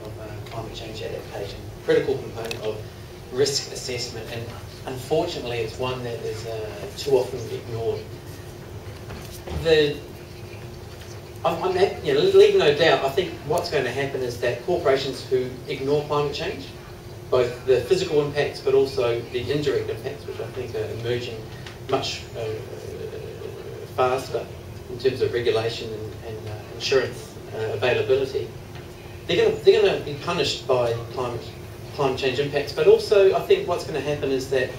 of climate change adaptation, critical component of risk assessment, and unfortunately it's one that is too often ignored. Leaving no doubt, I think what's going to happen is that corporations who ignore climate change, both the physical impacts but also the indirect impacts, which I think are emerging much faster in terms of regulation and insurance availability, they're going to be punished by climate change impacts. But also, I think what's going to happen is that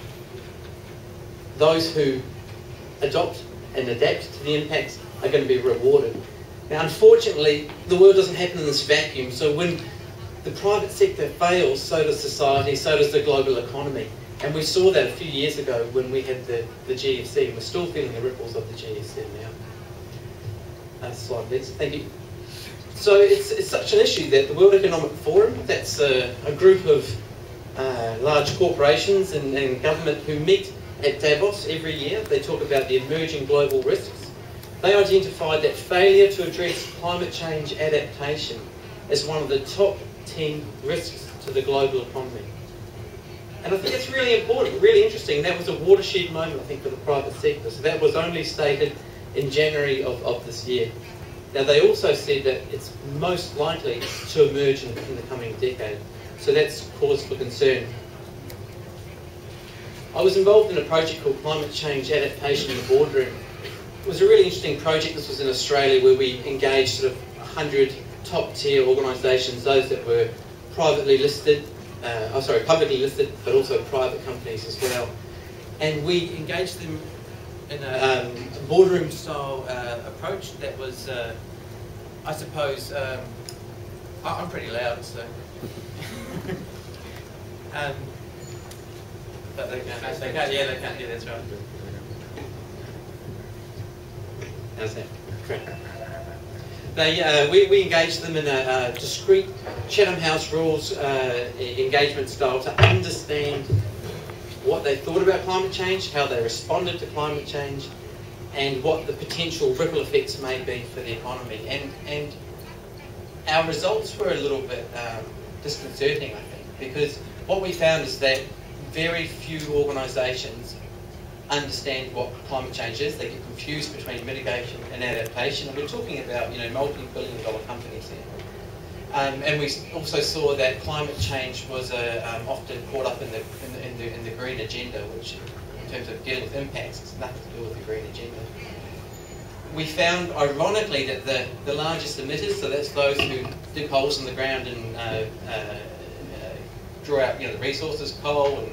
those who adopt and adapt to the impacts are going to be rewarded. Now, unfortunately, the world doesn't happen in this vacuum. So when the private sector fails, so does society, so does the global economy. And we saw that a few years ago when we had the GFC, and we're still feeling the ripples of the GFC now. Slide, please. Thank you. So it's such an issue that the World Economic Forum, that's a group of large corporations and government who meet at Davos every year. They talk about the emerging global risks. They identified that failure to address climate change adaptation as one of the top 10 risks to the global economy. And I think it's really important, really interesting. That was a watershed moment, I think, for the private sector. So that was only stated in January of this year. Now, they also said that it's most likely to emerge in the coming decade. So that's cause for concern. I was involved in a project called Climate Change Adaptation in the Boardroom. It was a really interesting project. This was in Australia, where we engaged sort of 100 top-tier organisations, those that were publicly listed, but also private companies as well. And we engaged them in a boardroom-style approach that was, I suppose, I'm pretty loud, so. But they can't, yeah, that's right. How's that? Great. We engaged them in a discrete Chatham House rules engagement style to understand what they thought about climate change, how they responded to climate change, and what the potential ripple effects may be for the economy. And our results were a little bit disconcerting, I think, because what we found is that very few organisations understand what climate change is. They get confused between mitigation and adaptation, and we're talking about multi-billion-dollar companies here. And we also saw that climate change was often caught up in the green agenda, which, in terms of dealing with impacts, has nothing to do with the green agenda. We found, ironically, that the largest emitters, so that's those who dig holes in the ground and draw out the resources, coal and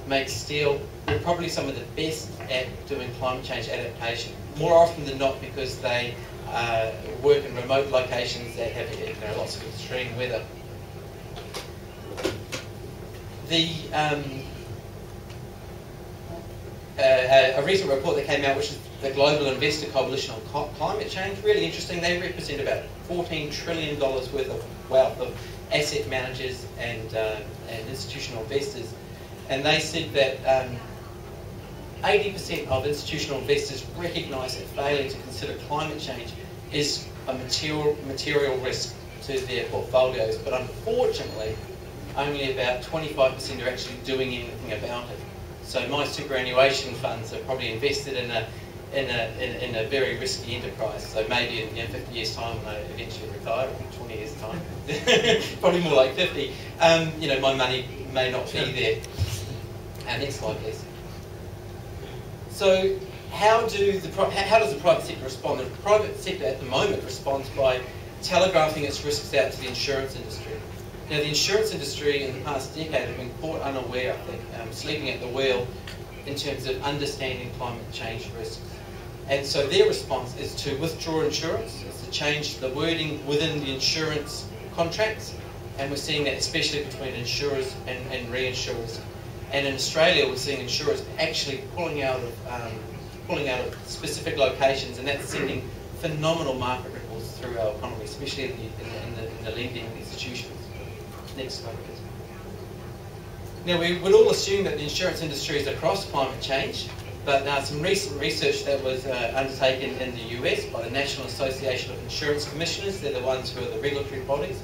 make steel, are probably some of the best at doing climate change adaptation. More often than not, because they work in remote locations that have lots of extreme weather. A recent report that came out, which is the Global Investor Coalition on Climate Change, really interesting. They represent about $14 trillion worth of wealth of asset managers and institutional investors. And they said that 80% of institutional investors recognise that failing to consider climate change is a material risk to their portfolios, but unfortunately only about 25% are actually doing anything about it. So my superannuation funds are probably invested in a very risky enterprise. So maybe in 50 years' time, when I eventually retire, or 20 years' time, probably more like 50, my money may not be there. Next slide, please. So how does the private sector respond? The private sector at the moment responds by telegraphing its risks out to the insurance industry. Now, the insurance industry in the past decade have been caught unaware, I think, sleeping at the wheel in terms of understanding climate change risks. And so their response is to withdraw insurance, is to change the wording within the insurance contracts, and we're seeing that especially between insurers and reinsurers. And in Australia, we're seeing insurers actually pulling out of specific locations, and that's sending phenomenal market ripples through our economy, especially in the lending institutions. Next slide, please. Now, we would all assume that the insurance industry is across climate change, but some recent research that was undertaken in the US by the National Association of Insurance Commissioners, they're the ones who are the regulatory bodies,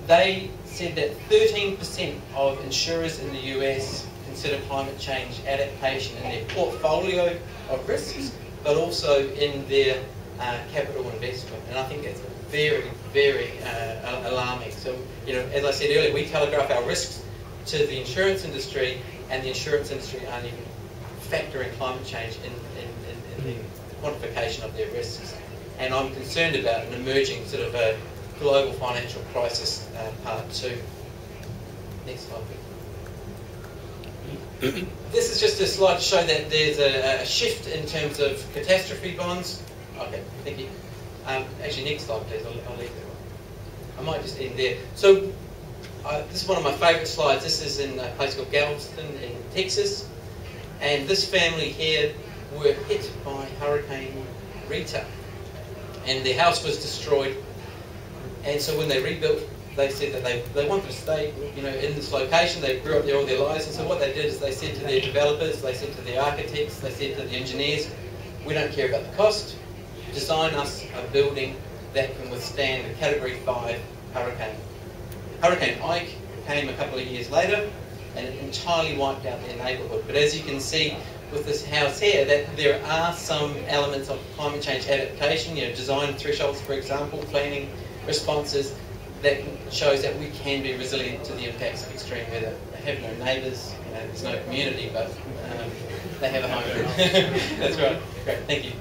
they said that 13% of insurers in the US consider climate change adaptation in their portfolio of risks, but also in their capital investment. And I think that's very, very alarming. So, you know, as I said earlier, we telegraph our risks to the insurance industry, and the insurance industry aren't even factoring climate change in the quantification of their risks. And I'm concerned about an emerging sort of a global financial crisis, part 2. Next slide, please. This is just a slide to show that there's a shift in terms of catastrophe bonds. Okay, thank you. Actually, next slide, please. I'll leave that one. I might just end there. So, this is one of my favourite slides. This is in a place called Galveston in Texas. And this family here were hit by Hurricane Rita. And their house was destroyed. And so when they rebuilt, they said that they wanted to stay, you know, in this location. They grew up there all their lives. And so what they did is they said to their developers, they said to their architects, they said to the engineers, we don't care about the cost. Design us a building that can withstand a Category 5 hurricane. Hurricane Ike came a couple of years later and it entirely wiped out their neighbourhood. But as you can see with this house here, that there are some elements of climate change adaptation, you know, design thresholds, for example, planning responses, that shows that we can be resilient to the impacts of extreme weather. They have no neighbours, you know, there's no community, but they have a home. That's right. Great, thank you.